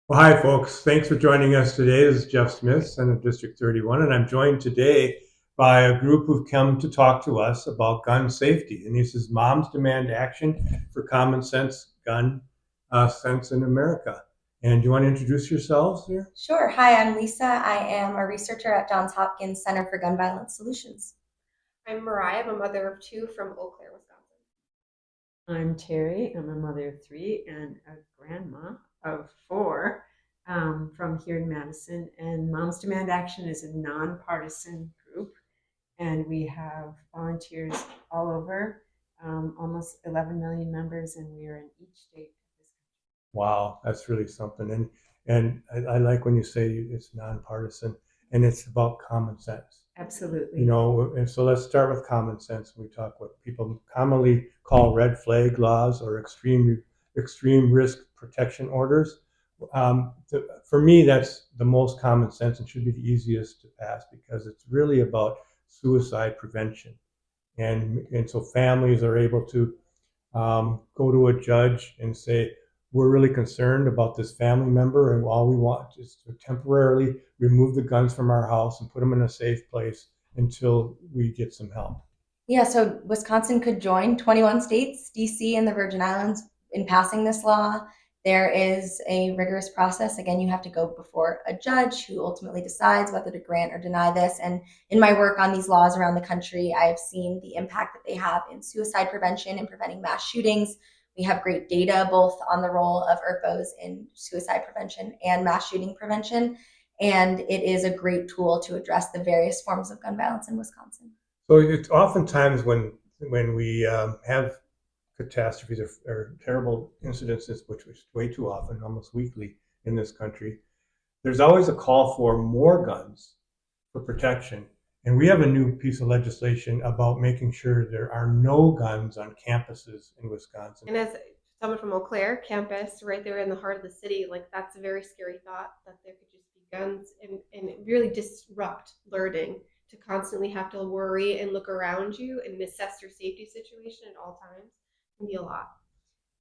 Well, hi, folks. Thanks for joining us today. This is Jeff Smith, Senate District 31, and I'm joined today by a group who've come to talk to us about gun safety. And this is Moms Demand Action for Common Sense Gun Sense in America. And do you want to introduce yourselves here? Sure. Hi, I'm Lisa. I am a researcher at Johns Hopkins Center for Gun Violence Solutions. I'm Mariah. I'm a mother of two from Eau Claire, Wisconsin. I'm Terry. I'm a mother of three and a grandma of four from here in Madison. And Moms Demand Action is a nonpartisan group, and we have volunteers all over, almost 11 million members, and we are in each state of this country. Wow, that's really something. And I like when you say it's nonpartisan and it's about common sense. Absolutely. And so let's start with common sense. We talk what people commonly call red flag laws or extreme risk protection orders. For me, that's the most common sense and should be the easiest to pass because it's really about suicide prevention. And so families are able to go to a judge and say, we're really concerned about this family member, and all we want is to temporarily remove the guns from our house and put them in a safe place until we get some help. Yeah, so Wisconsin could join 21 states, DC, and the Virgin Islands in passing this law. There is a rigorous process. Again, you have to go before a judge who ultimately decides whether to grant or deny this. And in my work on these laws around the country, I have seen the impact that they have in suicide prevention and preventing mass shootings. We have great data both on the role of ERPOs in suicide prevention and mass shooting prevention. And it is a great tool to address the various forms of gun violence in Wisconsin. So it's oftentimes when we have catastrophes or terrible incidences, which is way too often, almost weekly in this country, there's always a call for more guns for protection. And we have a new piece of legislation about making sure there are no guns on campuses in Wisconsin. And as someone from Eau Claire campus, right there in the heart of the city, like that's a very scary thought that there could just be guns and really disrupt learning to constantly have to worry and look around you and assess your safety situation at all times can be a lot.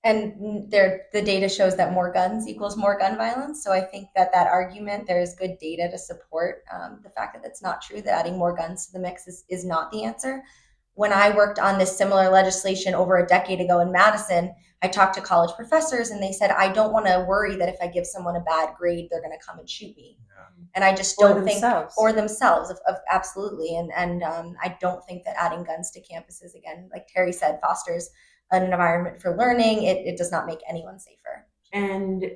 And the data shows that more guns equals more gun violence. So I think that argument, there is good data to support the fact that it's not true, that adding more guns to the mix is not the answer. When I worked on this similar legislation over a decade ago in Madison, I talked to college professors and they said, I don't want to worry that if I give someone a bad grade, they're going to come and shoot me. Yeah. And I just Or don't think, themselves. or themselves, of absolutely. And I don't think that adding guns to campuses, again, like Terry said, fosters an environment for learning. It does not make anyone safer. And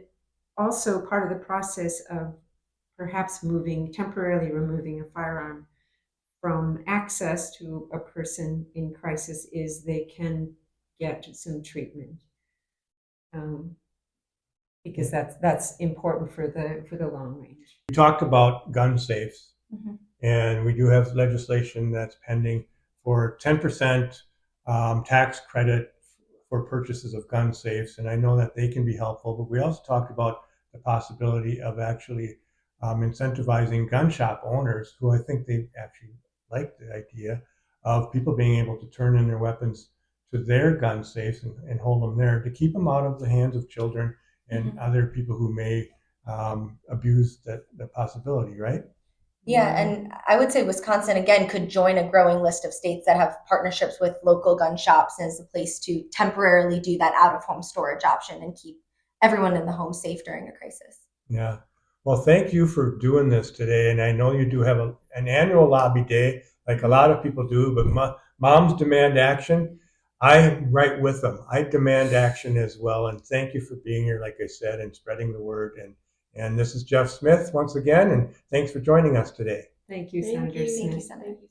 also part of the process of perhaps temporarily removing a firearm from access to a person in crisis is they can get some treatment, because that's important for the long range. We talked about gun safes, Mm-hmm. and we do have legislation that's pending for 10% tax credit for purchases of gun safes, and I know that they can be helpful. But we also talked about the possibility of actually incentivizing gun shop owners, who I think they actually like the idea of people being able to turn in their weapons to their gun safes and hold them there to keep them out of the hands of children and other people who may abuse the possibility, right? Yeah, and I would say Wisconsin again could join a growing list of states that have partnerships with local gun shops as a place to temporarily do that out of home storage option and keep everyone in the home safe during a crisis. Yeah. Well, thank you for doing this today. And I know you do have an annual lobby day, like a lot of people do, but moms demand action. I'm right with them. I demand action as well. And thank you for being here, like I said, and spreading the word. And this is Jeff Smith once again. And thanks for joining us today. Thank you, Thank Senator you. Smith. Thank you, Senator. Thank you.